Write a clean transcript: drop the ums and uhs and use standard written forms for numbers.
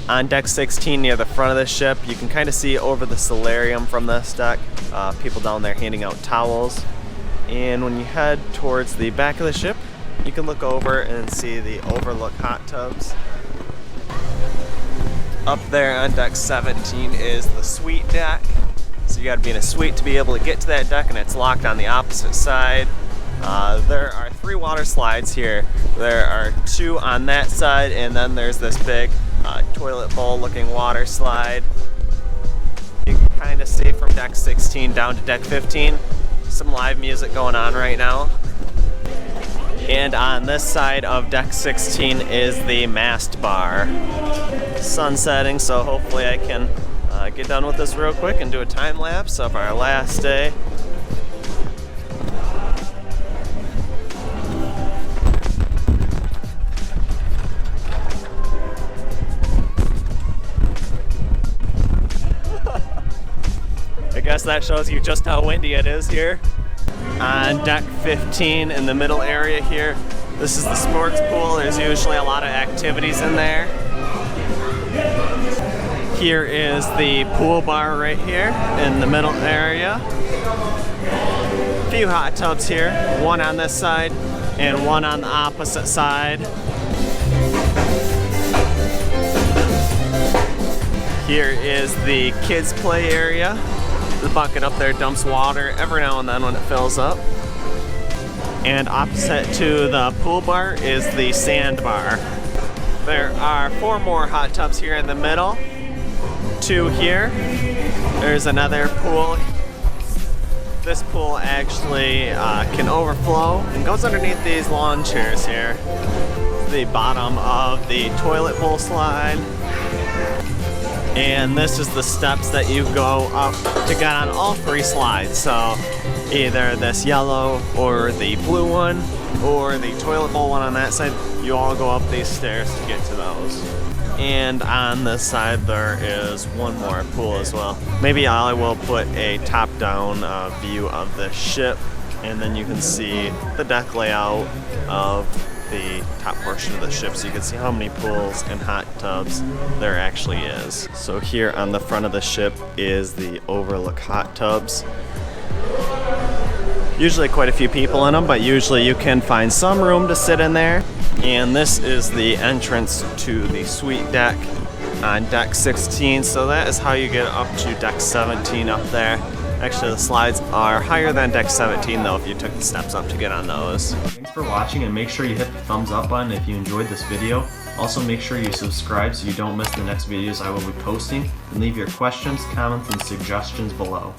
On deck 16 near the front of the ship, you can kind of see over the solarium from this deck. People down there handing out towels. And when you head towards the back of the ship, you can look over and see the overlook hot tubs. Up there on deck 17 is the suite deck. So you gotta be in a suite to be able to get to that deck, and it's locked on the opposite side. There are 3 water slides here. There are 2 on that side, and then there's this big toilet bowl looking water slide. You can kind of see from deck 16 down to deck 15, some live music going on right now. And on this side of deck 16 is the mast bar. Sun setting, so hopefully I can get done with this real quick and do a time lapse of our last day. I guess that shows you just how windy it is here. On deck 15 in the middle area here, this is the sports pool. There's usually a lot of activities in there. Here is the pool bar right here in the middle area. A few hot tubs here, one on this side and one on the opposite side. Here is the kids play area. The bucket up there dumps water every now and then when it fills up. And opposite to the pool bar is the sand bar. There are 4 more hot tubs here in the middle. 2 here. There's another pool. This pool actually can overflow and goes underneath these lawn chairs here. The bottom of the toilet bowl slide. And this is the steps that you go up to get on all 3 slides. So either this yellow or the blue one or the toilet bowl one on that side, you all go up these stairs to get to those. And on this side there is one more pool as well. Maybe I will put a top-down view of the ship, and then you can see the deck layout of the top portion of the ship, so you can see how many pools and hot tubs there actually is. So here on the front of the ship is the overlook hot tubs. Usually quite a few people in them, but usually you can find some room to sit in there. And this is the entrance to the suite deck on deck 16. So that is how you get up to deck 17 up there. Actually, the slides are higher than deck 17 though if you took the steps up to get on those. Thanks for watching, and make sure you hit the thumbs up button if you enjoyed this video. Also make sure you subscribe so you don't miss the next videos I will be posting, and leave your questions, comments, and suggestions below.